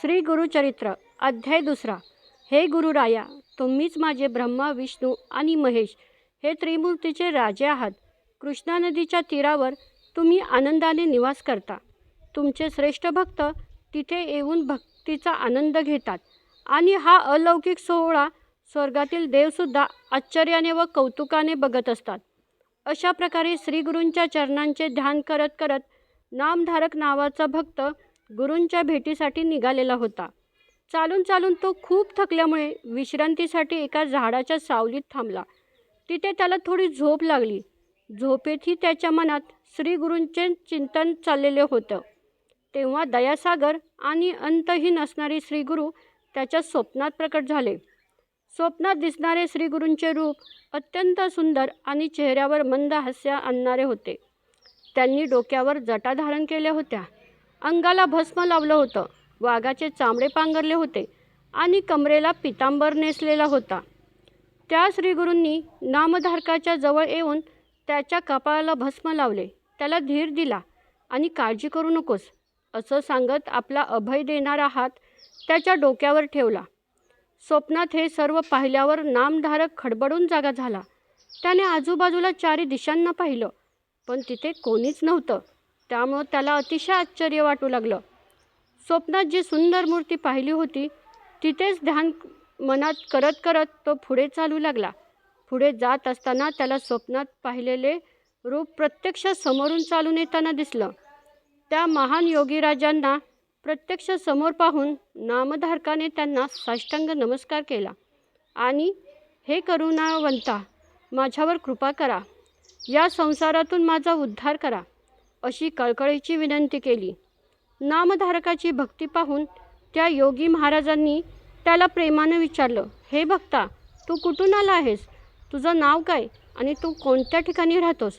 श्री गुरुचरित्र अध्याय 2. हे गुरुराया, तुम्हीच माझे ब्रह्मा, विष्णू आणि महेश हे त्रिमूर्तीचे राजे आहात. कृष्णा नदीच्या तीरावर तुम्ही आनंदाने निवास करता. तुमचे श्रेष्ठ भक्त तिथे येऊन भक्तीचा आनंद घेतात आणि हा अलौकिक सोहळा स्वर्गातील देवसुद्धा आश्चर्याने व कौतुकाने बघत असतात. अशा प्रकारे श्रीगुरूंच्या चरणांचे ध्यान करत करत नामधारक नावाचा भक्त गुरूंच्या भेटीसाठी निघालेला होता. चालून चालून तो खूप थकल्यामुळे विश्रांतीसाठी एका झाडाच्या सावलीत थांबला. तिथे त्याला थोडी झोप लागली. झोपेतही त्याच्या मनात श्रीगुरूंचे चिंतन चाललेले होतं. तेव्हा दयासागर आणि अंतहीन असणारे श्रीगुरू त्याच्या स्वप्नात प्रकट झाले. स्वप्नात दिसणारे श्रीगुरूंचे रूप अत्यंत सुंदर आणि चेहऱ्यावर मंद हास्य आणणारे होते. त्यांनी डोक्यावर जटा धारण केल्या होत्या, अंगाला भस्म लावलं होतं, वाघाचे चामडे पांघरले होते आणि कमरेला पितांबर नेसलेला होता. त्या श्रीगुरूंनी नामधारकाच्या जवळ येऊन त्याच्या कपाळाला भस्म लावले, त्याला धीर दिला आणि काळजी करू नकोस असं सांगत आपला अभय देणारा हात त्याच्या डोक्यावर ठेवला. स्वप्नात हे सर्व पाहिल्यावर नामधारक खडबडून जागा झाला. त्याने आजूबाजूला चारी दिशांना पाहिलं, पण तिथे कोणीच नव्हतं. त्यामुळं त्याला अतिशय आश्चर्य वाटू लागलं. स्वप्नात जी सुंदर मूर्ती पाहिली होती तिथेच ध्यान मनात करत करत तो पुढे चालू लागला. पुढे जात असताना त्याला स्वप्नात पाहिलेले रूप प्रत्यक्ष समोरून चालून येताना दिसलं. त्या महान योगीराजांना प्रत्यक्ष समोर पाहून नामधारकाने त्यांना साष्टांग नमस्कार केला आणि हे करुणावंता, माझ्यावर कृपा करा, या संसारातून माझा उद्धार करा अशी कळकळीची विनंती केली. नामधारकाची भक्ती पाहून त्या योगी महाराजांनी त्याला प्रेमाने विचारलं, हे भक्ता, तू कुठून आला आहेस? तुझं नाव काय आणि तू कोणत्या ठिकाणी राहतोस?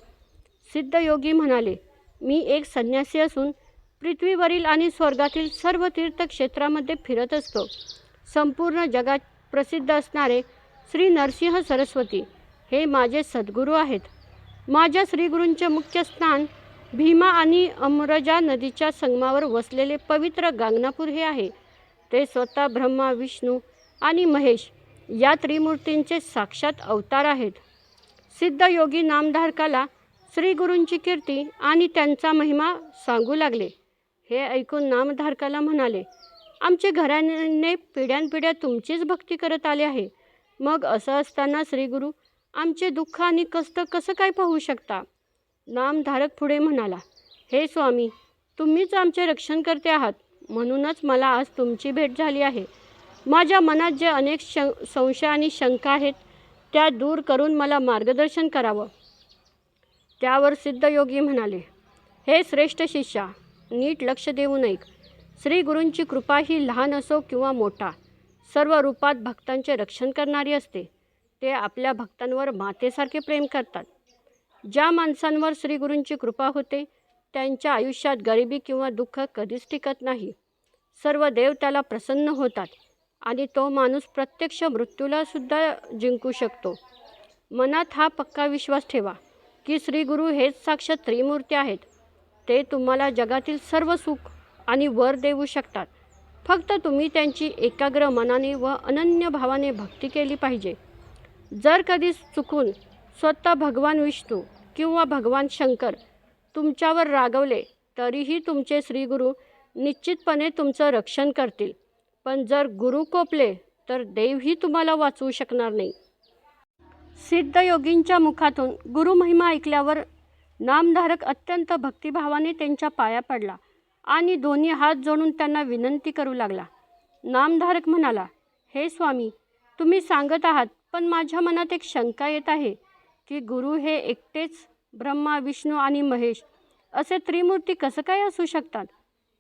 सिद्ध योगी म्हणाले, मी एक संन्यासी असून पृथ्वीवरील आणि स्वर्गातील सर्व तीर्थक्षेत्रामध्ये फिरत असतो. संपूर्ण जगात प्रसिद्ध असणारे श्री नरसिंह सरस्वती हे माझे सद्गुरू आहेत. माझ्या श्रीगुरूंचे मुख्य स्थान भीमा आणि अमरजा नदीच्या संगमावर वसलेले पवित्र गांगनापूर हे आहे. ते स्वतः ब्रह्मा, विष्णू आणि महेश या त्रिमूर्तींचे साक्षात अवतार आहेत. सिद्ध योगी नामधारकाला श्रीगुरूंची कीर्ती आणि त्यांचा महिमा सांगू लागले. हे ऐकून नामधारकाला म्हणाले, आमचे घराणे पिढ्यानपिढ्या तुमचीच भक्ती करत आले आहे. मग असं असताना श्रीगुरू आमचे दुःख आणि कष्ट कसं काय पाहू शकता? नामधारक पुढे म्हणाला, हे स्वामी, तुम्हीच आमचे रक्षण करते आहात, म्हणूनच मला आज तुमची भेट झाली आहे. माझ्या मनात जे अनेक संशय आणि शंका आहेत त्या दूर करून मला मार्गदर्शन करावं. त्यावर सिद्ध योगी म्हणाले, हे श्रेष्ठ शिष्या, नीट लक्ष देऊन ऐक. श्रीगुरूंची कृपा ही लहान असो किंवा मोठा, सर्व रूपात भक्तांचे रक्षण करणारी असते. ते आपल्या भक्तांवर मातेसारखे प्रेम करतात. ज्या माणसांवर श्रीगुरूंची कृपा होते त्यांच्या आयुष्यात गरिबी किंवा दुःख कधीच टिकत नाही. सर्व देव त्याला प्रसन्न होतात आणि तो माणूस प्रत्यक्ष मृत्यूला सुद्धा जिंकू शकतो. मनात हा पक्का विश्वास ठेवा की श्रीगुरू हेच साक्षात त्रिमूर्ती आहेत. ते तुम्हाला जगातील सर्व सुख आणि वर देऊ शकतात. फक्त तुम्ही त्यांची एकाग्र मनाने व अनन्य भावाने भक्ती केली पाहिजे. जर कधी चुकून स्वतः भगवान विष्णू किंवा भगवान शंकर तुमच्यावर रागवले तरीही तुमचे श्रीगुरू निश्चितपणे तुमचं रक्षण करतील. पण जर गुरु कोपले तर देवही तुम्हाला वाचवू शकणार नाही. सिद्ध योगींच्या मुखातून गुरुमहिमा ऐकल्यावर नामधारक अत्यंत भक्तिभावाने त्यांच्या पाया पडला आणि दोन्ही हात जोडून त्यांना विनंती करू लागला. नामधारक म्हणाला, हे स्वामी, तुम्ही सांगत आहात, पण माझ्या मनात एक शंका येत आहे की गुरु हे एकटेच ब्रह्मा, विष्णू आणि महेश असे त्रिमूर्ती कसं काय असू शकतात?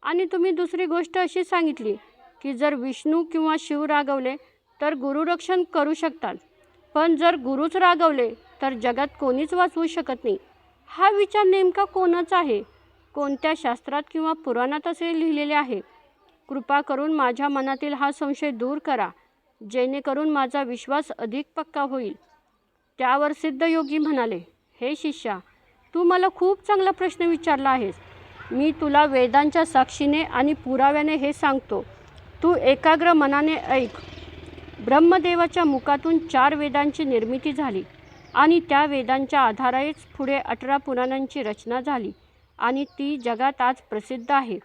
आणि तुम्ही दुसरी गोष्ट अशी सांगितली की जर विष्णू किंवा शिव रागवले तर गुरुरक्षण करू शकतात, पण जर गुरुच रागवले तर जगात कोणीच वाचवू शकत नाही. हा विचार नेमका कोणाचा आहे? कोणत्या शास्त्रात किंवा पुराणात असे लिहिलेले आहे? कृपा करून माझ्या मनातील हा संशय दूर करा, जेणेकरून माझा विश्वास अधिक पक्का होईल. त्यावर सिद्ध योगी म्हणाले, हे शिष्या, तू मला खूप चांगला प्रश्न विचारला आहेस. मी तुला वेदांच्या साक्षीने आणि पुराव्याने हे सांगतो तू एकाग्र मनाने ऐक. ब्रह्मदेवाच्या मुखातून 4 वेदांची निर्मिती झाली आणि त्या वेदांच्या आधारेच पुढे 18 पुराणांची रचना झाली आणि ती जगात आज प्रसिद्ध आहे.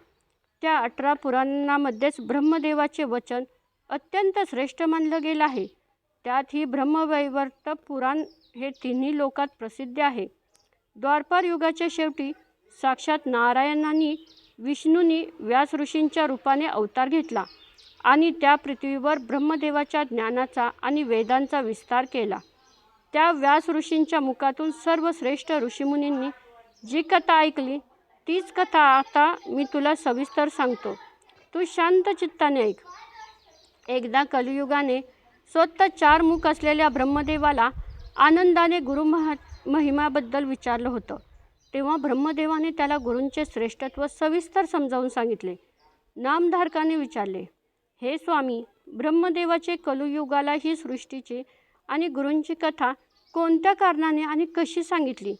त्या 18 पुराणांमध्येच ब्रह्मदेवाचे वचन अत्यंत श्रेष्ठ मानलं गेलं आहे. त्यातही ब्रह्मवैवर्त पुराण हे तिन्ही लोकात प्रसिद्ध आहे. द्वापार युगाच्या शेवटी साक्षात नारायणांनी विष्णूंनी व्यास ऋषींच्या रूपाने अवतार घेतला आणि त्या पृथ्वीवर ब्रह्मदेवाच्या ज्ञानाचा आणि वेदांचा विस्तार केला. त्या व्यास ऋषींच्या मुखातून सर्व श्रेष्ठ ऋषीमुनींनी जी कथा ऐकली तीच कथा आता मी तुला सविस्तर सांगतो. तू शांत चित्ताने ऐक. एकदा कलियुगाने स्वतः 4 मुख असलेल्या ब्रह्मदेवाला आनंदाने महिमाबद्दल विचारलं होतं. तेव्हा ब्रह्मदेवाने त्याला गुरूंचे श्रेष्ठत्व सविस्तर समजावून सांगितले. नामधारकाने विचारले, हे स्वामी, ब्रह्मदेवाचे कलियुगाला ही सृष्टीची आणि गुरूंची कथा कोणत्या कारणाने आणि कशी सांगितली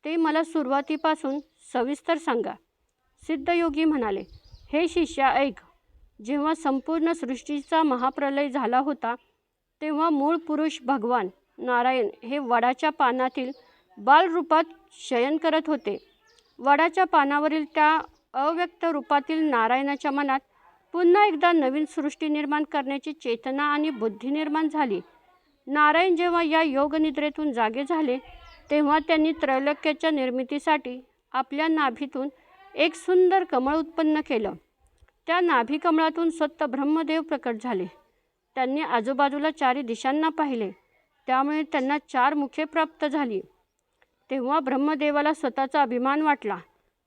ते मला सुरुवातीपासून सविस्तर सांगा. सिद्धयोगी म्हणाले, हे शिष्या ऐक. जेव्हा संपूर्ण सृष्टीचा महाप्रलय झाला होता तेव्हा मूळ पुरुष भगवान नारायण हे वडाच्या पानातील बालरूपात शयन करत होते. वडाच्या पानावरील त्या अव्यक्त रूपातील नारायणाच्या मनात पुन्हा एकदा नवीन सृष्टी निर्माण करण्याची चेतना आणि बुद्धी निर्माण झाली. नारायण जेव्हा या योगनिद्रेतून जागे झाले तेव्हा त्यांनी त्रैलोक्याच्या निर्मितीसाठी आपल्या नाभीतून एक सुंदर कमळ उत्पन्न केलं. त्या नाभी कमळातून स्वतः ब्रह्मदेव प्रकट झाले. त्यांनी आजूबाजूला 4 दिशांना पाहिले, त्यामुळे त्यांना 4 मुखे प्राप्त झाली. तेव्हा ब्रह्मदेवाला स्वतःचा अभिमान वाटला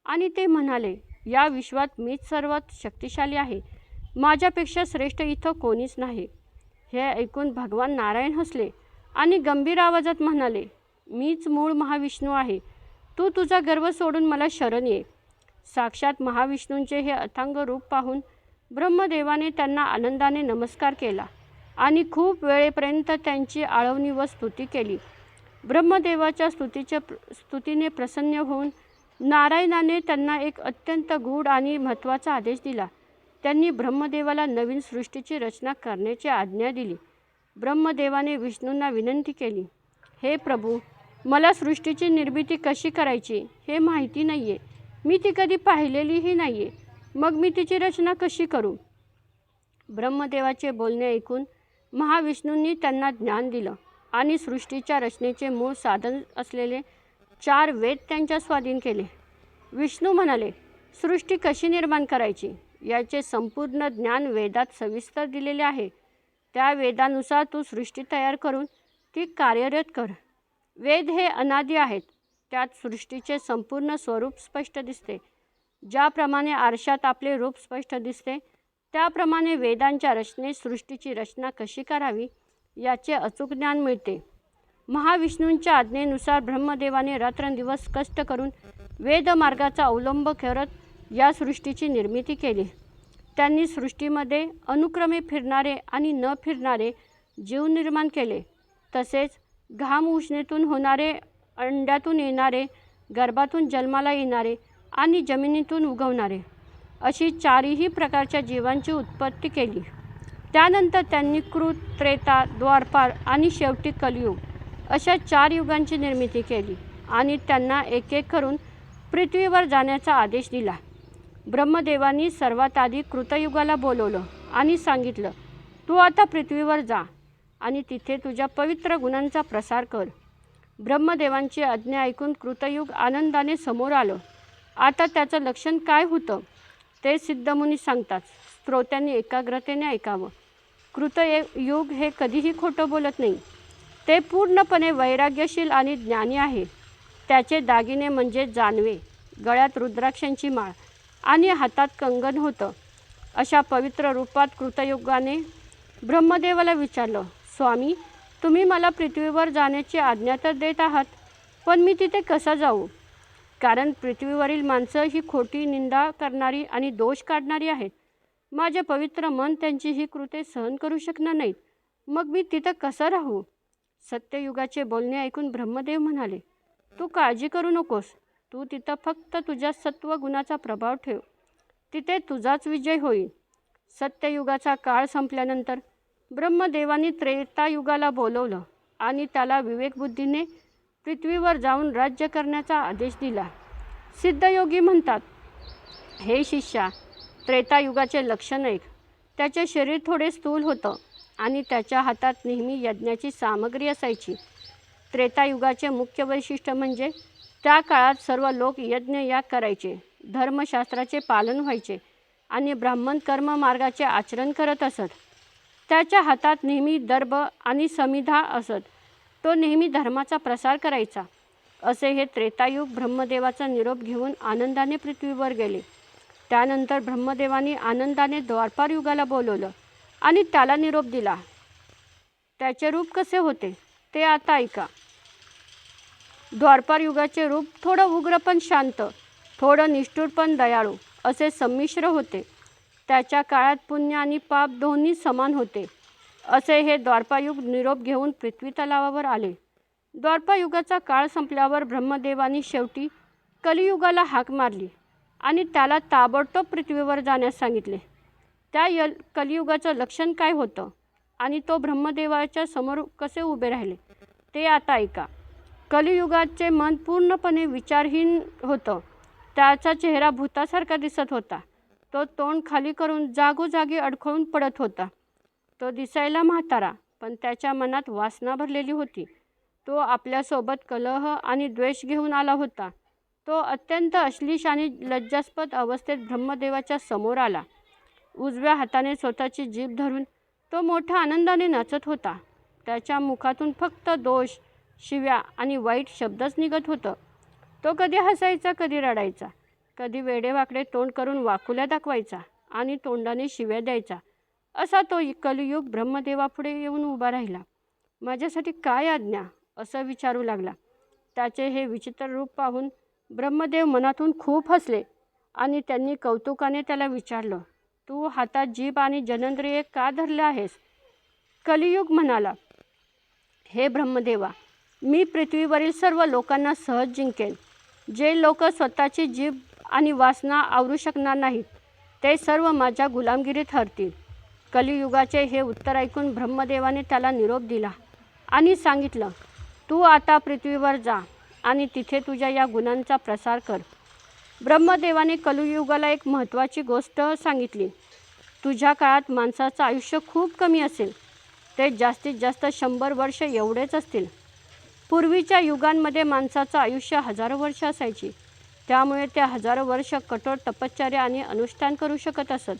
आणि ते म्हणाले, या विश्वात मीच सर्वात शक्तिशाली आहे. माझ्यापेक्षा श्रेष्ठ इथं कोणीच नाही. हे ऐकून भगवान नारायण हसले आणि गंभीर आवाजात म्हणाले, मीच मूळ महाविष्णू आहे. तू तुझा गर्व सोडून मला शरण ये. साक्षात महाविष्णूंचे हे अथांग रूप पाहून ब्रह्मदेवाने त्यांना आनंदाने नमस्कार केला आणि खूप वेळेपर्यंत त्यांची आळवणी व स्तुती केली. ब्रह्मदेवाच्या स्तुतीने प्रसन्न होऊन नारायणाने त्यांना एक अत्यंत गूढ आणि महत्त्वाचा आदेश दिला. त्यांनी ब्रह्मदेवाला नवीन सृष्टीची रचना करण्याची आज्ञा दिली. ब्रह्मदेवाने विष्णूंना विनंती केली, हे प्रभू, मला सृष्टीची निर्मिती कशी करायची हे माहिती नाही आहे. मी ती कधी पाहिलेलीही नाही आहे. मग मी तिची रचना कशी करू? ब्रह्मदेवाचे बोलणे ऐकून महाविष्णूंनी त्यांना ज्ञान दिलं आणि सृष्टीच्या रचनेचे मूळ साधन असलेले 4 वेद त्यांच्या स्वाधीन केले. विष्णू म्हणाले, सृष्टी कशी निर्माण करायची याचे संपूर्ण ज्ञान वेदात सविस्तर दिलेले आहे. त्या वेदानुसार तू सृष्टी तयार करून ती कार्यरत कर. वेद हे अनादी आहेत. त्यात सृष्टीचे संपूर्ण स्वरूप स्पष्ट दिसते. ज्याप्रमाणे आरशात आपले रूप स्पष्ट दिसते त्याप्रमाणे वेदांच्या रचनेत सृष्टीची रचना कशी करावी याचे अचूक ज्ञान मिळते. महाविष्णूंच्या आज्ञेनुसार ब्रह्मदेवाने रात्रंदिवस कष्ट करून वेदमार्गाचा अवलंब करत या सृष्टीची निर्मिती केली. त्यांनी सृष्टीमध्ये अनुक्रमे फिरणारे आणि न फिरणारे जीव निर्माण केले. तसेच घाम उष्णेतून होणारे, अंड्यातून येणारे, गर्भातून जन्माला येणारे आणि जमिनीतून उगवणारे अशी 4ही प्रकारच्या जीवांची उत्पत्ती केली. त्यानंतर त्यांनी कृत, त्रेता, द्वापार आणि शेवटी कलियुग अशा 4 युगांची निर्मिती केली आणि त्यांना एक एक करून पृथ्वीवर जाण्याचा आदेश दिला. ब्रह्मदेवांनी सर्वात आधी कृतयुगाला बोलवलं आणि सांगितलं, तू आता पृथ्वीवर जा आणि तिथे तुझ्या पवित्र गुणांचा प्रसार कर. ब्रह्मदेवांची आज्ञा ऐकून कृतयुग आनंदाने समोर आलं. आता त्याचं लक्षण काय होतं ते सिद्धमुनी सांगतात. श्रोत्यांनी एकाग्रतेने ऐकावं. कृतयुग हे कधीही खोटं बोलत नाही. ते पूर्णपणे वैराग्यशील आणि ज्ञानी आहे. त्याचे दागिने म्हणजे जानवे, गळ्यात रुद्राक्षांची माळ आणि हातात कंगन होतं. अशा पवित्र रूपात कृतयुगाने ब्रह्मदेवाला विचारलं, स्वामी, तुम्ही मला पृथ्वीवर जाण्याची आज्ञा तर देत आहात, पण मी तिथे कसा जाऊ? कारण पृथ्वीवरील माणसं ही खोटी निंदा करणारी आणि दोष काढणारी आहेत. माझे पवित्र मन त्यांची ही कृत्ये सहन करू शकणार नाहीत. मग मी तिथं कसं राहू? सत्ययुगाचे बोलणे ऐकून ब्रह्मदेव म्हणाले, तू काळजी करू नकोस. तू तिथं फक्त तुझ्या सत्वगुणाचा प्रभाव ठेव. तिथे तुझाच विजय होईल. सत्ययुगाचा काळ संपल्यानंतर ब्रह्मदेवानी त्रेतायुगाला बोलवलं आणि त्याला विवेकबुद्धीने पृथ्वीवर जाऊन राज्य करण्याचा आदेश दिला. सिद्धयोगी म्हणतात, हे शिष्या, त्रेतायुगाचे लक्षण ऐक. त्याचे शरीर थोडे स्थूल होतं आणि त्याच्या हातात नेहमी यज्ञाची सामग्री असायची. त्रेतायुगाचे मुख्य वैशिष्ट्य म्हणजे त्या काळात सर्व लोक यज्ञयाग करायचे, धर्मशास्त्राचे पालन व्हायचे आणि ब्राह्मण कर्म मार्गाचे आचरण करत असत. त्याच्या हातात नेहमी दर्भ आणि समिधा असत. तो नेहमी धर्माचा प्रसार करायचा. असे हे त्रेतायुग ब्रह्मदेवाचा निरोप घेऊन आनंदाने पृथ्वीवर गेले. त्यानंतर ब्रह्मदेवाने आनंदाने द्वापार युगाला बोलवलं आणि त्याला निरोप दिला. त्याचे रूप कसे होते ते आता ऐका. द्वापार युगाचे रूप थोडं उग्र पण शांत, थोडं निष्ठुर पण दयाळू असे संमिश्र होते. त्याच्या काळात पुण्य आणि पाप दोन्ही समान होते. असे हे द्वापारयुग निरोप घेऊन पृथ्वी तलावावर आले. द्वापारयुगाचा काळ संपल्यावर ब्रह्मदेवानी शेवटी कलियुगाला हाक मारली आणि त्याला ताबडतोब पृथ्वीवर जाण्यास सांगितले. त्या कलियुगाचं लक्षण काय होतं आणि तो ब्रह्मदेवाच्या समोर कसे उभे राहिले ते आता ऐका. कलियुगाचे मन पूर्णपणे विचारहीन होतं. त्याचा चेहरा भूतासारखा दिसत होता. तो तोंड खाली करून जागोजागी अडखळून पडत होता. तो दिसायला म्हातारा, पण त्याच्या मनात वासना भरलेली होती. तो आपल्यासोबत कलह आणि द्वेष घेऊन आला होता. तो अत्यंत अश्लीष आणि लज्जास्पद अवस्थेत ब्रह्मदेवाच्या समोर आला. उजव्या हाताने स्वतःची जीभ धरून तो मोठ्या आनंदाने नाचत होता. त्याच्या मुखातून फक्त दोष, शिव्या आणि वाईट शब्दच निघत होतं. तो कधी हसायचा, कधी रडायचा, कधी वेडेवाकडे तोंड करून वाकुल्या दाखवायचा आणि तोंडाने शिव्या द्यायचा. असा तो कलियुग ब्रह्मदेवापुढे येऊन उभा राहिला. माझ्यासाठी काय आज्ञा, असं विचारू लागला. त्याचे हे विचित्र रूप पाहून ब्रह्मदेव मनातून खूप हसले आणि त्यांनी कौतुकाने त्याला विचारलं, तू हातात जीभ आणि जननेंद्रिये का धरले आहेस? कलियुग म्हणाला, हे ब्रह्मदेवा, मी पृथ्वीवरील सर्व लोकांना सहज जिंकेन. जे लोक स्वतःची जीभ आणि वासना आवरू शकणार नाहीत ते सर्व माझ्या गुलामगिरीत हरतील. कलियुगाचे हे उत्तर ऐकून ब्रह्मदेवाने त्याला निरोप दिला आणि सांगितलं, तू आता पृथ्वीवर जा आणि तिथे तुझ्या या गुणांचा प्रसार कर. ब्रह्मदेवाने कलियुगाला एक महत्त्वाची गोष्ट सांगितली. तुझ्या काळात माणसाचं आयुष्य खूप कमी असेल. ते जास्तीत जास्त 100 वर्ष एवढेच असतील. पूर्वीच्या युगांमध्ये माणसाचं आयुष्य हजारो वर्ष असायची. त्यामुळे ते हजारो वर्ष कठोर तपश्चर्या आणि अनुष्ठान करू शकत असत.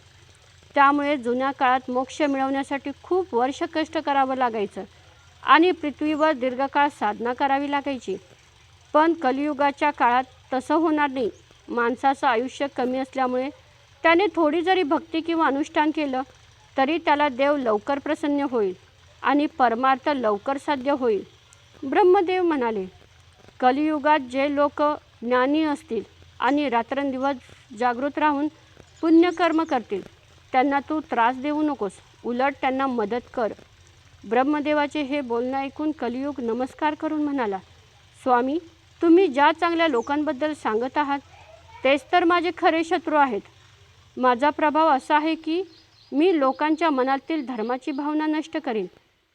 त्यामुळे जुन्या काळात मोक्ष मिळवण्यासाठी खूप वर्ष कष्ट करावं लागायचं आणि पृथ्वीवर दीर्घकाळ साधना करावी लागायची. पण कलियुगाच्या काळात तसं होणार नाही. माणसाचं आयुष्य कमी असल्यामुळे त्याने थोडी जरी भक्ती किंवा अनुष्ठान केलं तरी त्याला देव लवकर प्रसन्न होईल आणि परमार्थ लवकर साध्य होईल. ब्रह्मदेव म्हणाले, कलियुगात जे लोक ज्ञानी असतील आणि रात्रंदिवस जागृत राहून पुण्यकर्म करतील त्यांना तू त्रास देऊ नकोस, उलट त्यांना मदत कर. ब्रह्मदेवाचे हे बोलणं ऐकून कलियुग नमस्कार करून म्हणाला, स्वामी, तुम्ही ज्या चांगल्या लोकांबद्दल सांगत आहात तेच तर माझे खरे शत्रू आहेत. माझा प्रभाव असा आहे की मी लोकांच्या मनातील धर्माची भावना नष्ट करीन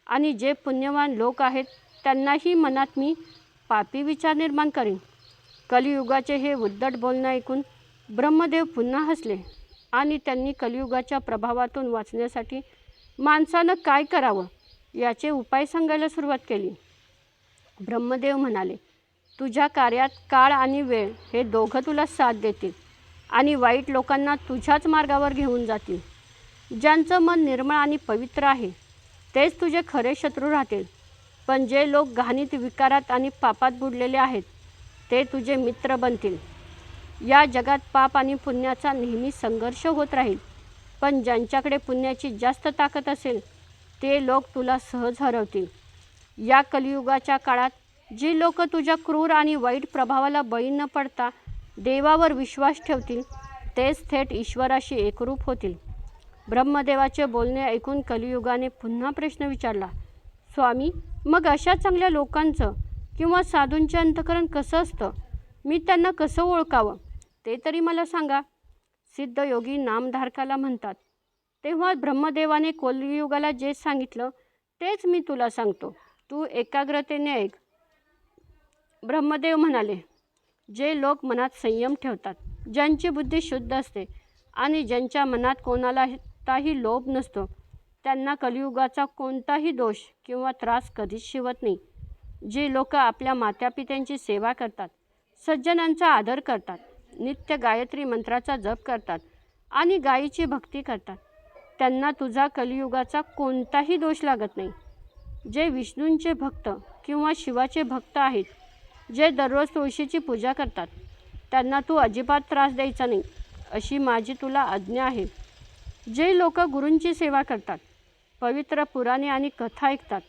आणि जे पुण्यवान लोक आहेत त्यांनाही मनात मी पापी विचार निर्माण करीन. कलियुगाचे हे उद्धट बोलणं ऐकून ब्रह्मदेव पुन्हा हसले आणि त्यांनी कलियुगाच्या प्रभावातून वाचण्यासाठी माणसानं काय करावं याचे उपाय सांगायला सुरुवात केली. ब्रह्मदेव म्हणाले, तुझ्या कार्यात काळ आणि वेळ हे दोघं तुला साथ देतील आणि वाईट लोकांना तुझ्याच मार्गावर घेऊन जातील. ज्यांचं मन निर्मळ आणि पवित्र आहे तेच तुझे खरे शत्रू राहतील. पण जे लोक घाणीत, विकारात आणि पापात बुडलेले आहेत ते तुझे मित्र बनतील. या जगात पाप आणि पुण्याचा नेहमी संघर्ष होत राहील. पण ज्यांच्याकडे पुण्याची जास्त ताकद असेल ते लोक तुला सहज हरवतील. या कलियुगाच्या काळात जी लोक तुझ्या क्रूर आणि वाईट प्रभावाला बळी न पडता देवावर विश्वास ठेवतील तेच थेट ईश्वराशी एकरूप होतील. ब्रह्मदेवाचे बोलणे ऐकून कलियुगाने पुन्हा प्रश्न विचारला, स्वामी, मग अशा चांगल्या लोकांचं किंवा साधूंचे अंतःकरण कसं असतं? मी त्यांना कसं ओळखावं ते तरी मला सांगा. सिद्धयोगी नामधारकाला म्हणतात, तेव्हा ब्रह्मदेवाने कलियुगाला जे सांगितलं तेच मी तुला सांगतो, तू एकाग्रतेने ऐक. ब्रह्मदेव म्हणाले, जे लोक मनात संयम ठेवतात, ज्यांची बुद्धी शुद्ध असते आणि ज्यांच्या मनात कोणालाही लोभ नसतो, त्यांना कलियुगाचा कोणताही दोष किंवा त्रास कधीच शिवत नाही. जी लोक आपल्या मातापित्यांची सेवा करतात, सज्जनांचा आदर करतात, नित्य गायत्री मंत्राचा जप करतात आणि गायीची भक्ती करतात, त्यांना तुझा कलियुगाचा कोणताही दोष लागत नाही. जे विष्णूंचे भक्त किंवा शिवाचे भक्त आहेत, जे दररोज तुळशीची पूजा करतात, त्यांना तू अजिबात त्रास द्यायचा नाही, अशी माझी तुला आज्ञा आहे. जे लोक गुरूंची सेवा करतात, पवित्र पुराणे आणि कथा ऐकतात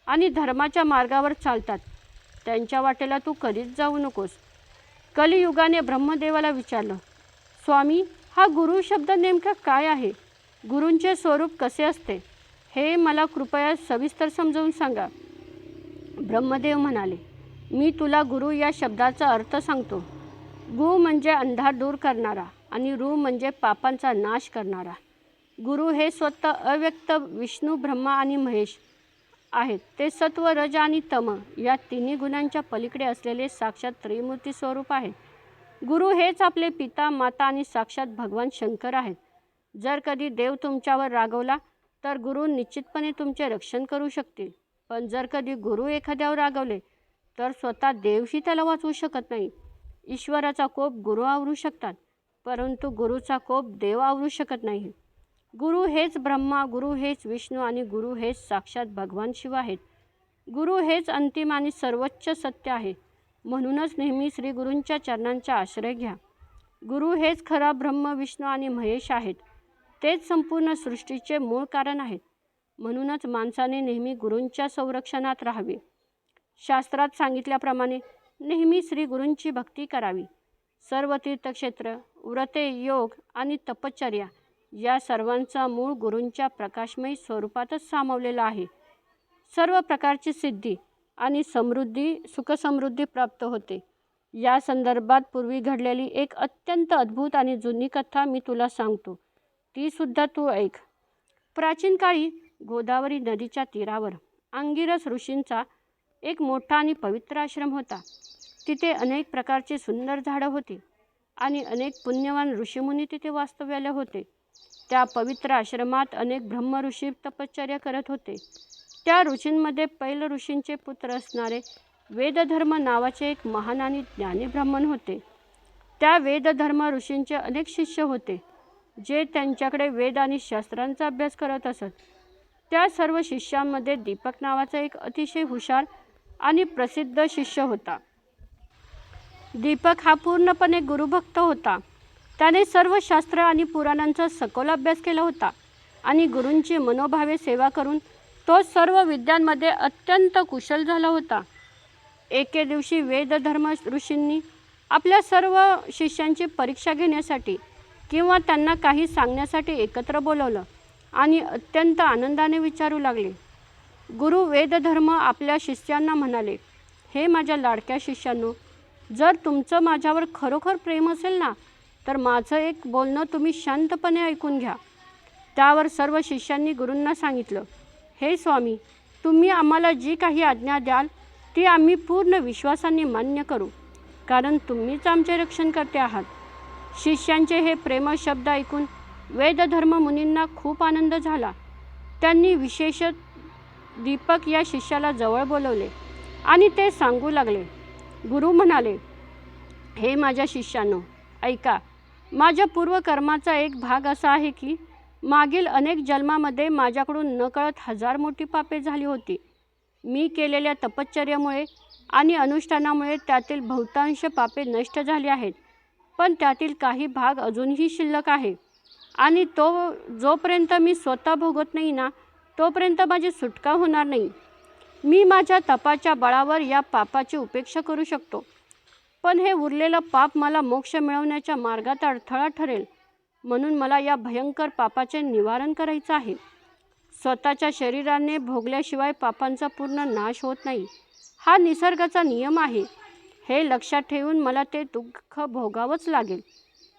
आणि धर्माच्या मार्गावर चालतात, त्यांच्या वाटेला तू कधीच जाऊ नकोस. कलियुगाने ब्रह्मदेवाला विचारलं, स्वामी, हा गुरु शब्द नेमका काय आहे? गुरूंचे स्वरूप कसे असते? हे मला कृपया सविस्तर समजावून सांगा. ब्रह्मदेव म्हणाले, मी तुला गुरु या शब्दाचा अर्थ सांगतो. गु म्हणजे अंधार दूर करणारा आणि रू म्हणजे पापांचा नाश करणारा. गुरु हे स्वतः अव्यक्त विष्णू, ब्रह्मा आणि महेश आहेत. ते सत्व, रज आणि तम या तिन्ही गुणांच्या पलीकडे असलेले साक्षात त्रिमूर्ती स्वरूप आहेत. गुरु हेच आपले पिता, माता आणि साक्षात भगवान शंकर आहेत. जर कधी देव तुमच्यावर रागवला तर गुरु निश्चितपणे तुमचे रक्षण करू शकतील. पण जर कधी गुरु एखाद्यावर रागवले तर स्वतः देवही त्याला वाचवू शकत नाही. ईश्वराचा कोप गुरु आवरू शकतात, परंतु गुरुचा कोप देव आवरू शकत नाही. गुरु हेच ब्रह्मा, गुरु हेच विष्णू आणि गुरु हेच साक्षात भगवान शिव आहेत. गुरु हेच अंतिम आणि सर्वोच्च सत्य आहे. म्हणूनच नेहमी श्री गुरूंच्या चरणांचा आश्रय घ्या. गुरु हेच खरा ब्रह्म, विष्णू आणि महेश आहेत. तेच संपूर्ण सृष्टीचे मूळ कारण आहेत. म्हणूनच माणसाने नेहमी गुरूंच्या संरक्षणात राहावे. शास्त्रात सांगितल्याप्रमाणे नेहमी श्री गुरूंची भक्ती करावी. सर्व तीर्थक्षेत्र, व्रते, योग आणि तपश्चर्या या सर्वांचा मूळ गुरूंच्या प्रकाशमयी स्वरूपातच सामावलेला आहे. सर्व प्रकारची सिद्धी आणि समृद्धी, सुखसमृद्धी प्राप्त होते. या संदर्भात पूर्वी घडलेली एक अत्यंत अद्भुत आणि जुनी कथा मी तुला सांगतो, ती सुद्धा तू ऐक. प्राचीन काळी गोदावरी नदीच्या तीरावर अंगिरस ऋषींचा एक मोठा आणि पवित्र आश्रम होता. तिथे अनेक प्रकारची सुंदर झाडं होती आणि अनेक पुण्यवान ऋषीमुनी तिथे वास्तव्याला होते. त्या पवित्र आश्रमात अनेक ब्रह्मऋषी तपश्चर्या करत होते. त्या ऋषींमध्ये पैल ऋषींचे पुत्र असणारे वेदधर्म नावाचे एक महान आणि ज्ञानी ब्राह्मण होते. त्या वेदधर्म ऋषींचे अनेक शिष्य होते, जे त्यांच्याकडे वेद आणि शास्त्रांचा अभ्यास करत असत. त्या सर्व शिष्यांमध्ये दीपक नावाचा एक अतिशय हुशार आणि प्रसिद्ध शिष्य होता. दीपक हा पूर्णपणे गुरुभक्त होता. त्याने सर्व शास्त्र आणि पुराणांचा सखोल अभ्यास केला होता आणि गुरूंची मनोभावे सेवा करून तो सर्व विद्यांमध्ये अत्यंत कुशल झाला होता. एके दिवशी वेदधर्म ऋषींनी आपल्या सर्व शिष्यांची परीक्षा घेण्यासाठी किंवा त्यांना काही सांगण्यासाठी एकत्र बोलवलं आणि अत्यंत आनंदाने विचारू लागले. गुरु वेदधर्म आपल्या शिष्यांना म्हणाले, हे माझ्या लाडक्या शिष्यांनो, जर तुमचं माझ्यावर खरोखर प्रेम असेल ना, तर माझं एक बोलणं तुम्ही शांतपणे ऐकून घ्या. त्यावर सर्व शिष्यांनी गुरूंना सांगितलं, हे स्वामी, तुम्ही आम्हाला जी काही आज्ञा द्याल ती आम्ही पूर्ण विश्वासाने मान्य करू, कारण तुम्हीच आमचे रक्षणकर्ते आहात. शिष्यांचे हे प्रेमळ शब्द ऐकून वेदधर्म मुनींना खूप आनंद झाला. त्यांनी विशेषतः दीपक या शिष्याला जवळ बोलवले आणि ते सांगू लागले. गुरु म्हणाले, हे माझ्या शिष्यांनो, ऐका. माझ्या पूर्वकर्माचा एक भाग असा आहे की मागील अनेक जन्मामध्ये माझ्याकडून नकळत 1000 मोठी पापे झाली होती. मी केलेल्या तपश्चर्यामुळे आणि अनुष्ठानामुळे त्यातील बहुतांश पापे नष्ट झाली आहेत, पण त्यातील काही भाग अजूनही शिल्लक आहे आणि तो जोपर्यंत मी स्वतः भोगत नाही ना, तोपर्यंत माझी सुटका होणार नाही. मी माझ्या तपाच्या बळावर या पापाची उपेक्षा करू शकतो, पण हे उरलेलं पाप मला मोक्ष मिळवण्याच्या मार्गात अडथळा ठरेल. म्हणून मला या भयंकर पापाचे निवारण करायचं आहे. स्वतःच्या शरीराने भोगल्याशिवाय पापांचा पूर्ण नाश होत नाही. हा निसर्गाचा नियम आहे. हे लक्षात ठेवून मला ते दुःख भोगावंच लागेल.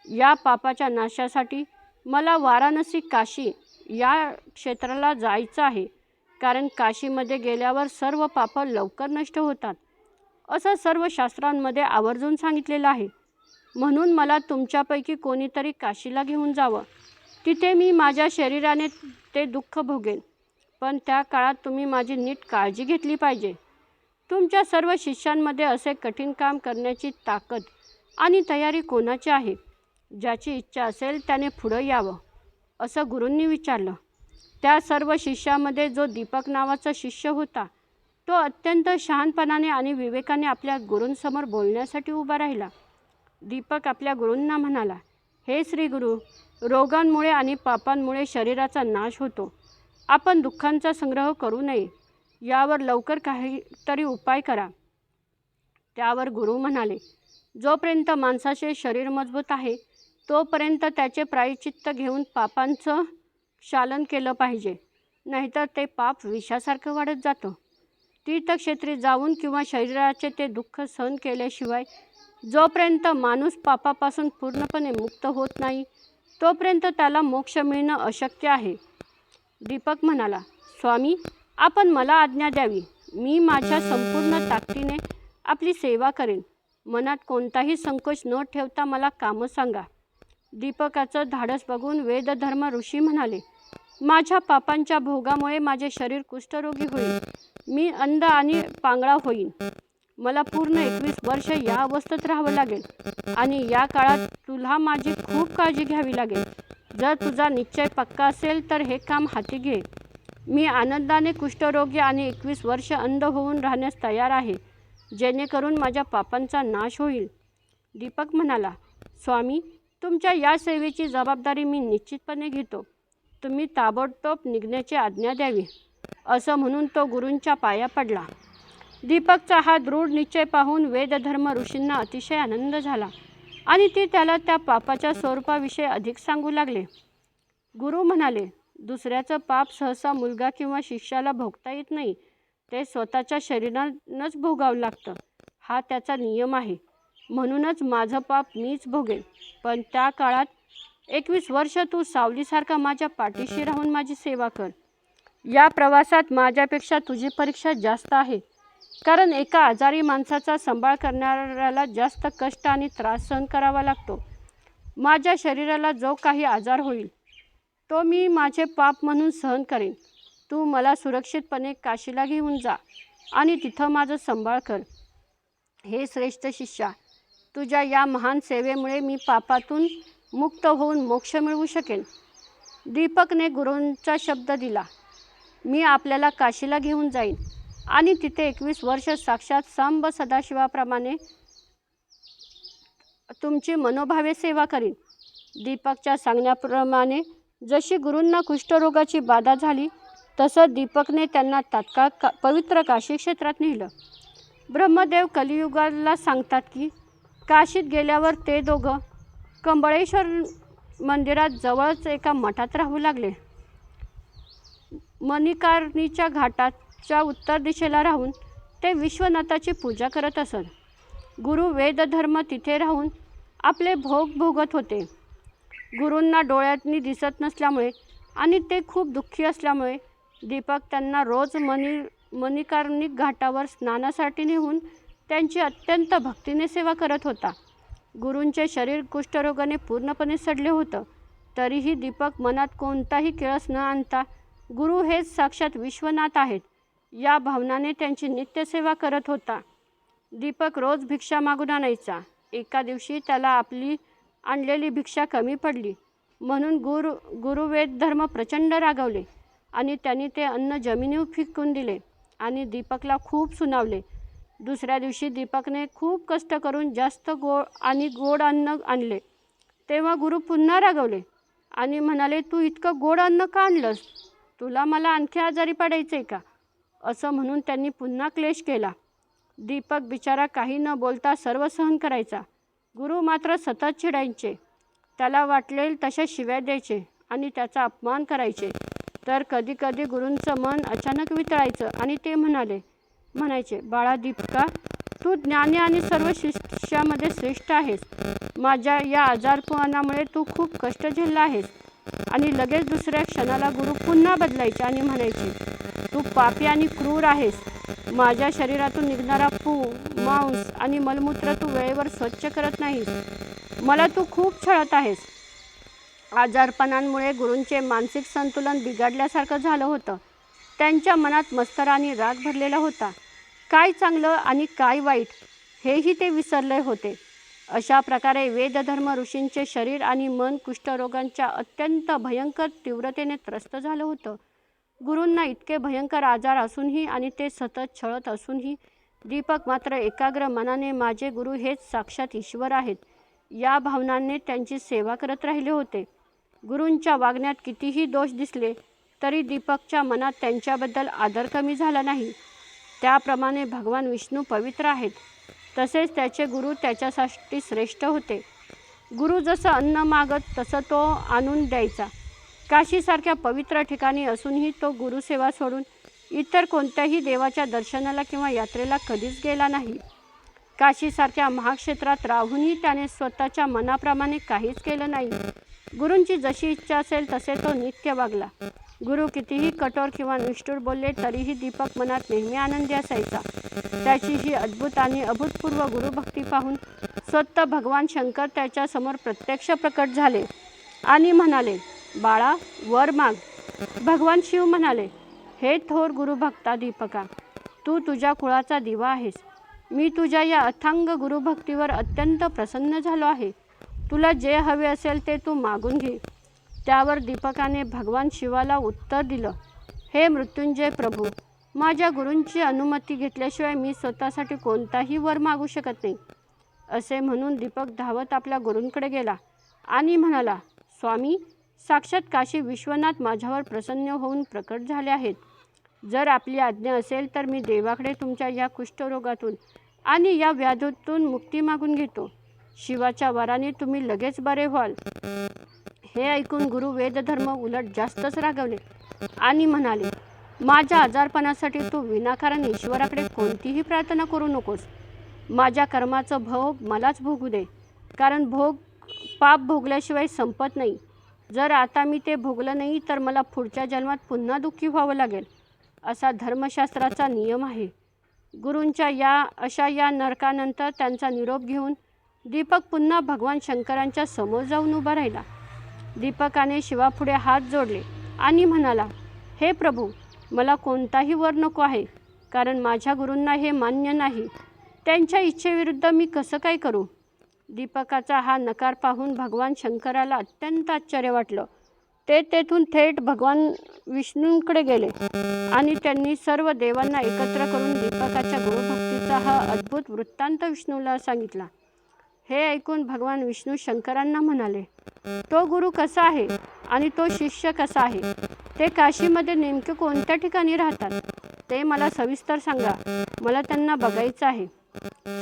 या पापाच्या नाशासाठी मला वाराणसी, काशी या क्षेत्राला जायचं आहे, कारण काशीमध्ये गेल्यावर सर्व पापं लवकर नष्ट होतात असं सर्व शास्त्रांमध्ये आवर्जून सांगितलेलं आहे. म्हणून मला तुमच्यापैकी कोणीतरी काशीला घेऊन जावं. तिथे मी माझ्या शरीराने ते दुःख भोगेन, पण त्या काळात तुम्ही माझी नीट काळजी घेतली पाहिजे. तुमच्या सर्व शिष्यांमध्ये असे कठीण काम करण्याची ताकद आणि तयारी कोणाची आहे? ज्याची इच्छा असेल त्याने पुढं यावं, असं गुरूंनी विचारलं. त्या सर्व शिष्यामध्ये जो दीपक नावाचा शिष्य होता, तो अत्यंत शहाणपणाने आणि विवेकाने आपल्या गुरूंसमोर बोलण्यासाठी उभा राहिला. दीपक आपल्या गुरूंना म्हणाला, हे श्री गुरु, रोगांमुळे आणि पापांमुळे शरीराचा नाश होतो. आपण दुःखांचा संग्रह करू नये. यावर लवकर काहीतरी उपाय करा. त्यावर गुरु म्हणाले, जोपर्यंत माणसाचे शरीर मजबूत आहे तोपर्यंत त्याचे प्रायश्चित्त घेऊन पापांचं क्षालन केलं पाहिजे, नाहीतर ते पाप विषासारखं वाढत जातं. तीर्थक्षेत्री जाऊन किंवा शरीराचे ते दुःख सहन केल्याशिवाय जोपर्यंत माणूस पापापासून पूर्णपणे मुक्त होत नाही तोपर्यंत त्याला मोक्ष मिळणं अशक्य आहे. दीपक म्हणाला, स्वामी, आपण मला आज्ञा द्यावी. मी माझ्या संपूर्ण ताकदीने आपली सेवा करेन. मनात कोणताही संकोच न ठेवता मला कामं सांगा. दीपकाचं धाडस बघून वेदधर्म ऋषी म्हणाले, माझ्या पापांच्या भोगामुळे माझे शरीर कुष्ठरोगी होईल. मी अंध आणि पांगळा होईन. मला पूर्ण 21 वर्ष या अवस्थेत राहावं लागेल आणि या काळात तुला माझी खूप काळजी घ्यावी लागेल. जर तुझा निश्चय पक्का असेल तर हे काम हाती घे. मी आनंदाने कुष्ठरोगी आणि 21 वर्ष अंध होऊन राहण्यास तयार आहे, जेणेकरून माझ्या पापांचा नाश होईल. दीपक म्हणाला, स्वामी, तुमच्या या सेवेची जबाबदारी मी निश्चितपणे घेतो. तुम्ही ताबडतोब निघण्याची आज्ञा द्यावी. असं म्हणून तो गुरूंच्या पाया पडला. दीपकचा हा दृढ निश्चय पाहून वेदधर्म ऋषींना अतिशय आनंद झाला आणि ते त्याला त्या पापाच्या स्वरूपाविषयी अधिक सांगू लागले. गुरु म्हणाले, दुसऱ्याचं पाप सहसा मुलगा किंवा शिष्याला भोगता येत नाही. ते स्वतःच्या शरीरानंच भोगावं लागतं. हा त्याचा नियम आहे. म्हणूनच माझं पाप मीच भोगेन. पण त्या काळात 21 वर्ष तू सावलीसारखा माझ्या पाठीशी राहून माझी सेवा कर. या प्रवासात माझ्यापेक्षा तुझी परीक्षा जास्त आहे, कारण एका आजारी माणसाचा सांभाळ करणाऱ्याला जास्त कष्ट आणि त्रास सहन करावा लागतो. माझ्या शरीराला जो काही आजार होईल तो मी माझे पाप म्हणून सहन करेन. तू मला सुरक्षितपणे काशीला घेऊन जा आणि तिथं माझं सांभाळ कर. हे श्रेष्ठ शिष्या, तुझ्या या महान सेवेमुळे मी पापातून मुक्त होऊन मोक्ष मिळवू शकेन. दीपकने गुरूंचा शब्द दिला, मी आपल्याला काशीला घेऊन जाईन आणि तिथे 21 वर्ष साक्षात सांब सदाशिवाप्रमाणे तुमची मनोभावे सेवा करीन. दीपकच्या सांगण्याप्रमाणे जशी गुरूंना कुष्ठरोगाची बाधा झाली तसं दीपकने त्यांना तात्काळ पवित्र काशी क्षेत्रात नेलं. ब्रह्मदेव कलियुगाला सांगतात की काशीत गेल्यावर ते दोघं कंबळेश्वर मंदिरात जवळच एका मठात राहू लागले. मणिकर्णीच्या घाटाच्या उत्तर दिशेला राहून ते विश्वनाथाची पूजा करत असत. गुरु वेदधर्म तिथे राहून आपले भोग भोगत होते. गुरूंना डोळ्यांनी दिसत नसल्यामुळे आणि ते खूप दुःखी असल्यामुळे दीपक त्यांना रोज मणिकर्णिक घाटावर स्नानासाठी नेऊन त्यांची अत्यंत भक्तीने सेवा करत होता. गुरूंचे शरीर कुष्ठरोगाने पूर्णपणे सडले होतं, तरीही दीपक मनात कोणताही किळस न आणता गुरु हेच साक्षात विश्वनाथ आहेत या भावनाने त्यांची नित्यसेवा करत होता. दीपक रोज भिक्षा मागून आणायचा. एका दिवशी त्याला आपली आणलेली भिक्षा कमी पडली, म्हणून गुरु वेदधर्म प्रचंड रागावले आणि त्यांनी ते अन्न जमिनीवर फेकून दिले आणि दीपकला खूप सुनावले. दुसऱ्या दिवशी दीपकने खूप कष्ट करून जास्त गोड अन्न आणले. तेव्हा गुरु पुन्हा रागावले आणि म्हणाले, तू इतकं गोड अन्न का आणलंस? तुला मला आणखी आजारी पडायचे का? असं म्हणून त्यांनी पुन्हा क्लेश केला. दीपक बिचारा काही न बोलता सर्व सहन करायचा. गुरु मात्र सतत चिडायचे. त्याला वाटलेल तशा शिव्या द्यायचे आणि त्याचा अपमान करायचे. तर कधीकधी गुरूंचं मन अचानक वितळायचं आणि ते म्हणायचे, बाळा दीपका, तू ज्ञानी आणि सर्व शिष्यामध्ये श्रेष्ठ आहेस. माझ्या या आजारपणामुळे तू खूप कष्ट झेलला आहेस. आणि लगेच दुसऱ्या क्षणाला गुरु पुन्हा बदलायचे आणि म्हणायचे, तू पापी आणि क्रूर आहेस. माझ्या शरीरातून निघणारा पू, मांस आणि मलमूत्र तू वेळेवर स्वच्छ करत नाहीस. मला तू खूप छळत आहेस. आजारपणांमुळे गुरूंचे मानसिक संतुलन बिघडल्यासारखं झालं होतं. त्यांच्या मनात मत्सर आणि राग भरलेला होता. काय चांगलं आणि काय वाईट हेही ते विसरले होते. अशा प्रकारे वेदधर्म ऋषींचे शरीर आणि मन कुष्ठरोगांच्या अत्यंत भयंकर तीव्रतेने त्रस्त झालं होतं. गुरूंना इतके भयंकर आजार असूनही आणि ते सतत छळत असूनही दीपक मात्र एकाग्र मनाने माझे गुरु हेच साक्षात ईश्वर आहेत या भावनांनी त्यांची सेवा करत राहिले होते. गुरूंच्या वागण्यात कितीही दोष दिसले तरी दीपकच्या मनात त्यांच्याबद्दल आदर कमी झाला नाही. त्याप्रमाणे भगवान विष्णू पवित्र आहेत, तसेच त्याचे गुरु त्याच्यासाठी श्रेष्ठ होते. गुरु जसं अन्न मागत तसं तो आणून द्यायचा. काशीसारख्या पवित्र ठिकाणी असूनही तो गुरुसेवा सोडून इतर कोणत्याही देवाच्या दर्शनाला किंवा यात्रेला कधीच गेला नाही. काशीसारख्या महाक्षेत्रात राहूनही त्याने स्वतःच्या मनाप्रमाणे काहीच केलं नाही. गुरूंची जशी इच्छा असेल तसे तो नित्य वागला. गुरु कितीही कठोर किंवा निष्ठुर बोलले तरीही दीपक मनात नेहमी आनंदी असायचा. त्याची ही अद्भुत आणि अभूतपूर्व गुरुभक्ती पाहून स्वतः भगवान शंकर त्याच्यासमोर प्रत्यक्ष प्रकट झाले आणि म्हणाले, बाळा, वर माग. भगवान शिव म्हणाले, हे थोर गुरुभक्ता दीपका, तू तुझ्या कुळाचा दिवा आहेस. मी तुझ्या या अथांग गुरुभक्तीवर अत्यंत प्रसन्न झालो आहे. तुला जे हवे असेल ते तू मागून घे. त्यावर दीपकाने भगवान शिवाला उत्तर दिलं, हे मृत्युंजय प्रभू, माझ्या गुरूंची अनुमती घेतल्याशिवाय मी स्वतःसाठी कोणताही वर मागू शकत नाही. असे म्हणून दीपक धावत आपल्या गुरूंकडे गेला आणि म्हणाला, स्वामी, साक्षात काशी विश्वनाथ माझ्यावर प्रसन्न होऊन प्रकट झाले आहेत. जर आपली आज्ञा असेल तर मी देवाकडे तुमच्या या कुष्ठरोगातून आणि या व्याधीतून मुक्ती मागून घेतो. शिवाच्या वराने तुम्ही लगेच बरे व्हाल. हे ऐकून गुरु वेदधर्म उलट जास्तच रागवले आणि म्हणाले, माझ्या आजारपणासाठी तू विनाकारण ईश्वराकडे कोणतीही प्रार्थना करू नकोस. माझ्या कर्माचं भोग मलाच भोगू दे, कारण पाप भोगल्याशिवाय संपत नाही. जर आता मी ते भोगलं नाही तर मला पुढच्या जन्मात पुन्हा दुःखी व्हावं लागेल, असा धर्मशास्त्राचा नियम आहे. गुरूंच्या या नरकानंतर त्यांचा निरोप घेऊन दीपक पुन्हा भगवान शंकरांच्या समोर जाऊन उभा राहिला. दीपकाने शिवापुढे हात जोडले आणि म्हणाला, हे प्रभू, मला कोणताही वर नको आहे, कारण माझ्या गुरूंना हे मान्य नाही. त्यांच्या इच्छेविरुद्ध मी कसं काय करू? दीपकाचा हा नकार पाहून भगवान शंकराला अत्यंत आश्चर्य वाटलं. ते तेथून थेट भगवान विष्णूंकडे गेले आणि त्यांनी सर्व देवांना एकत्र करून दीपकाच्या गुरुभक्तीचा हा अद्भुत वृत्तांत विष्णूला सांगितला. हे ऐकून भगवान विष्णू शंकरांना म्हणाले, तो गुरु कसा आहे आणि तो शिष्य कसा आहे? ते काशीमध्ये नेमके कोणत्या ठिकाणी राहतात ते मला सविस्तर सांगा. मला त्यांना बघायचं आहे.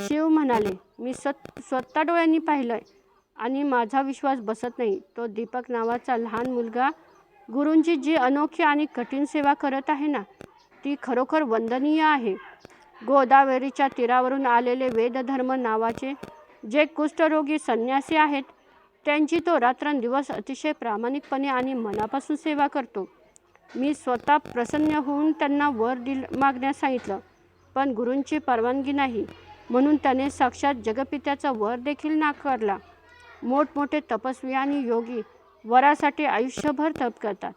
शिव म्हणाले, मी स्वतः डोळ्यांनी पाहिलंय आणि माझा विश्वास बसत नाही. तो दीपक नावाचा लहान मुलगा गुरूंची जी अनोखी आणि कठीण सेवा करत आहे ना, ती खरोखर वंदनीय आहे. गोदावरीच्या तीरावरून आलेले वेदधर्म नावाचे जे कुष्ठरोगी संन्यासी आहेत, त्यांची तो रात्रंदिवस अतिशय प्रामाणिकपणे आणि मनापासून सेवा करतो. मी स्वतः प्रसन्न होऊन त्यांना वर मागण्यास सांगितलं, पण गुरूंची परवानगी नाही, म्हणून त्याने साक्षात जगपित्याचा वर देखील नाकारला. मोठमोठे तपस्वी आणि योगी वरासाठी आयुष्यभर तप करतात,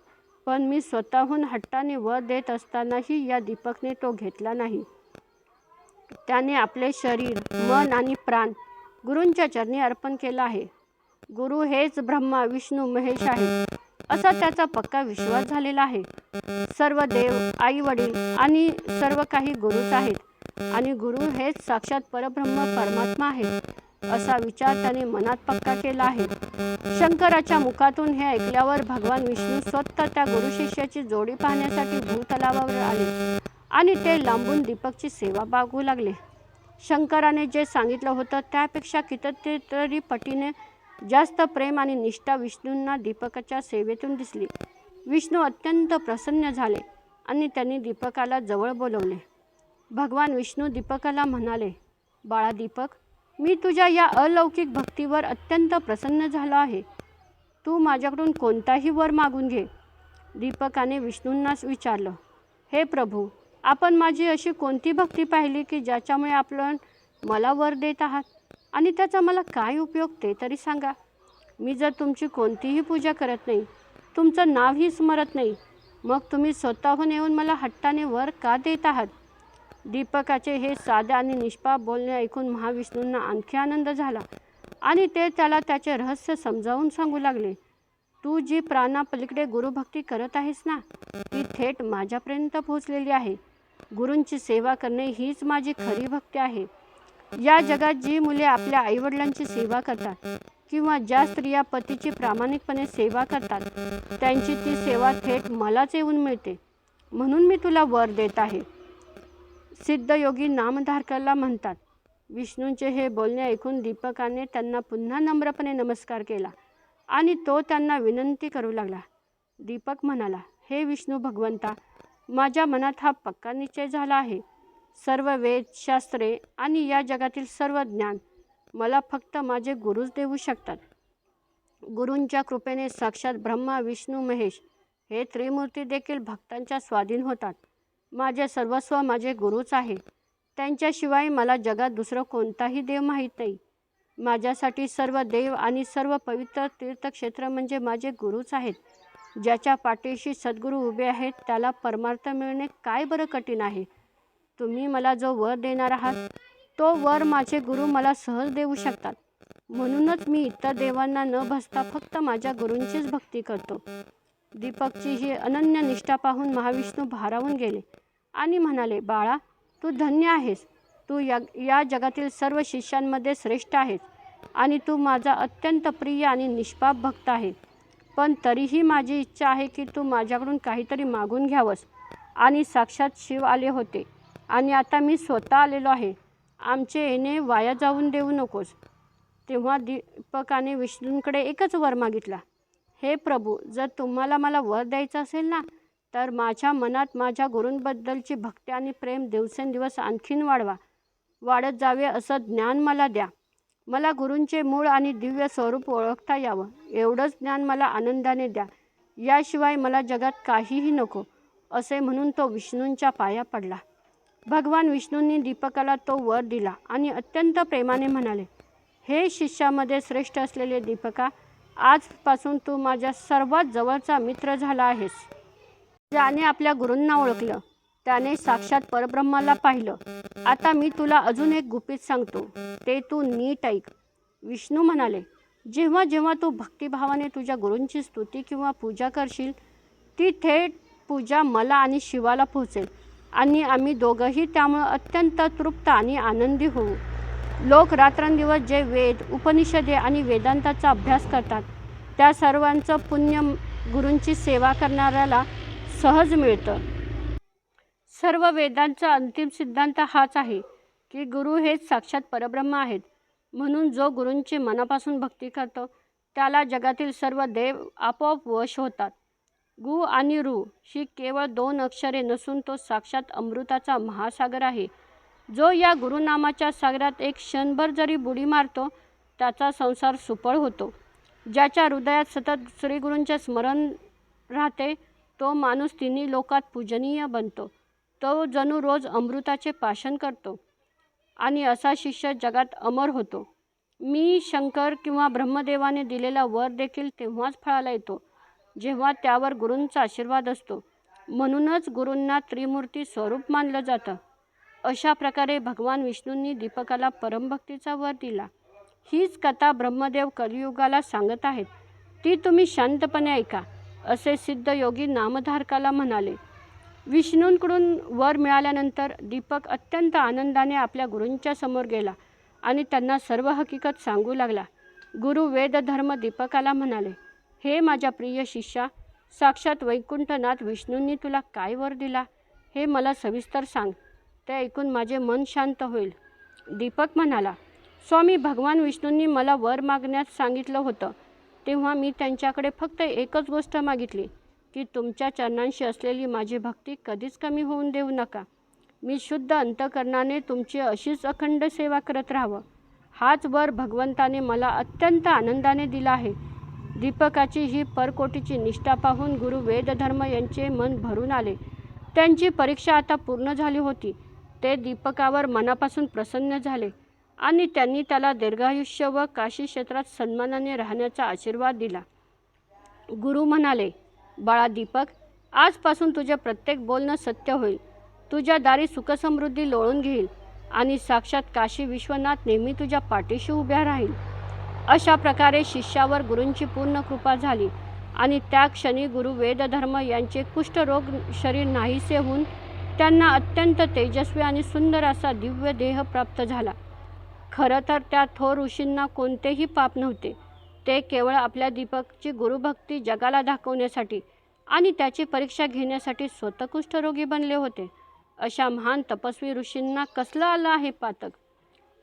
पण मी स्वतःहून हट्टाने वर देत असतानाही या दीपकने तो घेतला नाही. त्याने आपले शरीर, मन आणि प्राण गुरूंच्या चरणी अर्पण केलं आहे. गुरु हेच ब्रह्मा, विष्णू, महेश आहेत असा त्याचा पक्का विश्वास झालेला आहे. सर्व देव, आई वडील आणि सर्व काही गुरुच आहेत आणि गुरु हेच साक्षात परब्रह्म परमात्मा आहेत असा विचार त्याने मनात पक्का केला आहे. शंकराच्या मुखातून हे ऐकल्यावर भगवान विष्णू स्वतः त्या गुरु शिष्याची जोडी पाहण्यासाठी भूतलावर आले आणि ते लांबून दीपकची सेवा बघू लागले. शंकराने जे सांगितलं होतं त्यापेक्षा कितीतरी पटीने जास्त प्रेम आणि निष्ठा विष्णूंना दीपकाच्या सेवेतून दिसली. विष्णू अत्यंत प्रसन्न झाले आणि त्यांनी दीपकाला जवळ बोलवले. भगवान विष्णू दीपकाला म्हणाले, बाळा दीपक, मी तुझ्या या अलौकिक भक्तीवर अत्यंत प्रसन्न झालो आहे. तू माझ्याकडून कोणताही वर मागून घे. दीपकाने विष्णूंना विचारलं, हे प्रभू, आपण माझी अशी कोणती भक्ती पाहिली की ज्याच्यामुळे आपण मला वर देत आहात, आणि त्याचा मला काय उपयोग ते तरी सांगा. मी जर तुमची कोणतीही पूजा करत नाही, तुमचं नावही स्मरत नाही, मग तुम्ही स्वतःहून येऊन मला हट्टाने वर का देत आहात? दीपकाचे हे साधे आणि निष्पाप बोलणे ऐकून महाविष्णूंना आणखी आनंद झाला आणि ते त्याला त्याचे रहस्य समजावून सांगू लागले. तू जी प्राणापलीकडे गुरुभक्ती करत आहेस ना, ती थेट माझ्यापर्यंत पोहोचलेली आहे. गुरूंची सेवा करणे हीच माझी खरी भक्ती आहे. या जगात जी मुले आपल्या आईवडिलांची सेवा करतात किंवा ज्या स्त्रिया पतीची प्रामाणिकपणे सेवा करतात, त्यांची ती सेवा थेट मलाच येऊन मिळते. म्हणून मी तुला वर देत आहे. सिद्धयोगी नामधारकाला म्हणतात. विष्णूंचे हे बोलणे ऐकून दीपकाने त्यांना पुन्हा नम्रपणे नमस्कार केला आणि तो त्यांना विनंती करू लागला. दीपक म्हणाला, हे विष्णू भगवंता, माझ्या मनात हा पक्का निश्चय झाला आहे. सर्व वेद, शास्त्रे आणि या जगातील सर्व ज्ञान मला फक्त माझे गुरुच देऊ शकतात. गुरूंच्या कृपेने साक्षात ब्रह्मा, विष्णू, महेश हे त्रिमूर्ती देखील भक्तांच्या स्वाधीन होतात. माझे सर्वस्व माझे गुरुच आहे. त्यांच्याशिवाय मला जगात दुसरं कोणताही देव माहीत नाही. माझ्यासाठी सर्व देव आणि सर्व पवित्र तीर्थक्षेत्र म्हणजे माझे गुरुच आहेत. ज्याच्या पाठीशी सद्गुरू उभे आहेत त्याला परमार्थ मिळणे काय बरं कठीण आहे. तुम्ही मला जो वर देणार आहात, तो वर माझे गुरु मला सहज देऊ शकतात. म्हणूनच मी इतर देवांना न भजता फक्त माझ्या गुरूंचीच भक्ती करतो. दीपकची ही अनन्य निष्ठा पाहून महाविष्णू भारावून गेले आणि म्हणाले, बाळा, तू धन्य आहेस. तू या जगातील सर्व शिष्यांमध्ये श्रेष्ठ आहेस आणि तू माझा अत्यंत प्रिय आणि निष्पाप भक्त आहे. पण तरीही माझी इच्छा आहे की तू माझ्याकडून काहीतरी मागून घ्यावंस. आणि साक्षात शिव आले होते आणि आता मी स्वतः आलेलो आहे. आमचे येणे वाया जाऊन देऊ नकोस. तेव्हा दीपकाने विष्णूंकडे एकच वर मागितला, हे प्रभू, जर तुम्हाला मला वर द्यायचं असेल ना, तर माझ्या मनात माझ्या गुरूंबद्दलची भक्ती आणि प्रेम दिवसेंदिवस आणखीन वाढत जावे असं ज्ञान मला द्या. मला गुरूंचे मूळ आणि दिव्य स्वरूप ओळखता यावं, एवढंच ज्ञान मला आनंदाने द्या. याशिवाय मला जगात काहीही नको, असे म्हणून तो विष्णूंच्या पाया पडला. भगवान विष्णूंनी दीपकाला तो वर दिला आणि अत्यंत प्रेमाने म्हणाले, हे शिष्यामध्ये श्रेष्ठ असलेले दीपका, आजपासून तू माझ्या सर्वात जवळचा मित्र झाला आहेस. ज्याने आपल्या गुरूंना ओळखलं त्याने साक्षात परब्रह्माला पाहिलं. आता मी तुला अजून एक गुपित सांगतो, ते तू नीट ऐक. विष्णू म्हणाले, जेव्हा जेव्हा तू भक्तिभावाने तुझ्या गुरूंची स्तुती किंवा पूजा करशील, ती थेट पूजा मला आणि शिवाला पोहोचेल आणि आम्ही दोघंही त्यामुळे अत्यंत तृप्त आणि आनंदी होऊ. लोक रात्रंदिवस जे वेद, उपनिषदे आणि वेदांताचा अभ्यास करतात, त्या सर्वांचं पुण्य गुरूंची सेवा करणाऱ्याला सहज मिळतं. सर्व वेदांचा अंतिम सिद्धांत हाच आहे की गुरु हेच साक्षात परब्रह्म आहेत. म्हणून जो गुरूंची मनापासून भक्ती करतो त्याला जगातील सर्व देव आपोआप वश होतात. गु आणि रू ही केवळ 2 अक्षरे नसून तो साक्षात अमृताचा महासागर आहे. जो या गुरुनामाच्या सागरात एक क्षणभर जरी बुडी मारतो त्याचा संसार सुफळ होतो. ज्याच्या हृदयात सतत श्रीगुरूंचे स्मरण राहते तो माणूस तिन्ही लोकात पूजनीय बनतो. तो जणू रोज अमृताचे पाशन करतो आणि असा शिष्य जगात अमर होतो. मी शंकर किंवा ब्रह्मदेवाने दिलेला वर देखील तेव्हाच फळाला येतो जेव्हा त्यावर गुरूंचा आशीर्वाद असतो. म्हणूनच गुरूंना त्रिमूर्ती स्वरूप मानलं जातं. अशा प्रकारे भगवान विष्णूंनी दीपकाला परमभक्तीचा वर दिला. हीच कथा ब्रह्मदेव कलियुगाला सांगत आहेत, ती तुम्ही शांतपणे ऐका, असे सिद्धयोगी नामधारकाला म्हणाले. विष्णूंकडून वर मिळाल्यानंतर दीपक अत्यंत आनंदाने आपल्या गुरूंच्या समोर गेला आणि त्यांना सर्व हकीकत सांगू लागला. गुरु वेदधर्म दीपकाला म्हणाले, हे माझ्या प्रिय शिष्या, साक्षात वैकुंठनाथ विष्णूंनी तुला काय वर दिला हे मला सविस्तर सांग. ते ऐकून माझे मन शांत होईल. दीपक म्हणाला, स्वामी, भगवान विष्णूंनी मला वर मागण्यास सांगितलं होतं तेव्हा मी त्यांच्याकडे फक्त एकच गोष्ट मागितली की तुमच्या चरणांशी असलेली माझी भक्ती कधीच कमी होऊन देऊ नका. मी शुद्ध अंतःकरणाने तुमची अशीच अखंड सेवा करत राहावं. हाच वर भगवंताने मला अत्यंत आनंदाने दिला आहे. दीपकाची ही परकोटीची निष्ठा पाहून गुरु वेदधर्म यांचे मन भरून आले. त्यांची परीक्षा आता पूर्ण झाली होती. ते दीपकावर मनापासून प्रसन्न झाले आणि त्यांनी त्याला दीर्घायुष्य व काशी क्षेत्रात सन्मानाने राहण्याचा आशीर्वाद दिला. गुरु म्हणाले, बाळा दीपक, आजपासून तुझे प्रत्येक बोलणं सत्य होईल. तुझ्या दारी सुखसमृद्धी लोळून घेईल आणि साक्षात काशी विश्वनाथ नेहमी तुझ्या पाठीशी उभ्या राहील. अशा प्रकारे शिष्यावर गुरूंची पूर्ण कृपा झाली आणि त्या क्षणी गुरु वेदधर्म यांचे कुष्ठरोग शरीर नाहीसे होऊन त्यांना अत्यंत तेजस्वी आणि सुंदर असा दिव्य देह प्राप्त झाला. खरं तर त्या थोर ऋषींना कोणतेही पाप नव्हते. ते केवळ आपल्या दीपकची गुरुभक्ती जगाला दाखवण्यासाठी आणि त्याची परीक्षा घेण्यासाठी स्वतः कुष्ठरोगी बनले होते. अशा महान तपस्वी ऋषींना कसलं आलं आहे पातक?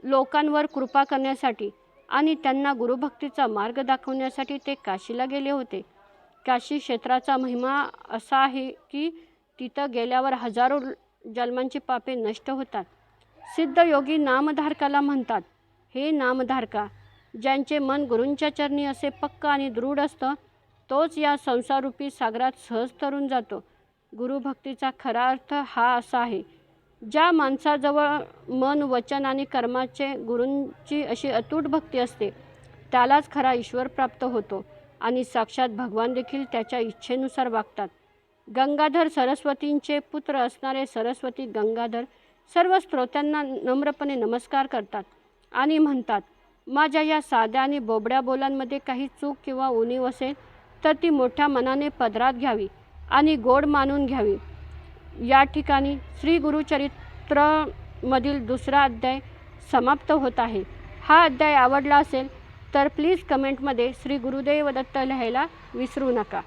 लोकांवर कृपा करण्यासाठी आणि त्यांना गुरुभक्तीचा मार्ग दाखवण्यासाठी ते काशीला गेले होते. काशी क्षेत्राचा महिमा असा आहे की तिथं गेल्यावर हजारो जन्मांची पापे नष्ट होतात. सिद्धयोगी नामधारकाला म्हणतात, हे नामधारका, ज्यांचे मन गुरूंच्या चरणी असे पक्क आणि दृढ असतं, तोच या संसाररूपी सागरात सहज तरून जातो. गुरुभक्तीचा खरा अर्थ हा असा आहे, ज्या माणसाजवळ मन, वचन आणि कर्माचे गुरूंची अशी अतूट भक्ती असते, त्यालाच खरा ईश्वर प्राप्त होतो आणि साक्षात भगवान देखील त्याच्या इच्छेनुसार वागतात. गंगाधर सरस्वतींचे पुत्र असणारे सरस्वती गंगाधर सर्व श्रोत्यांना नम्रपणे नमस्कार करतात आणि म्हणतात, माझ्या या साध्या आणि बोबड्या बोलांमध्ये काही चूक किंवा उणीव असेल तर ती मोठ्या मनाने पदरात घ्यावी आणि गोड मानून घ्यावी. या ठिकाणी श्री गुरुचरित्रमधील दुसरा अध्याय समाप्त होत आहे. हा अध्याय आवडला असेल तर प्लीज कमेंटमध्ये श्री गुरुदेव दत्त लिहायला विसरू नका.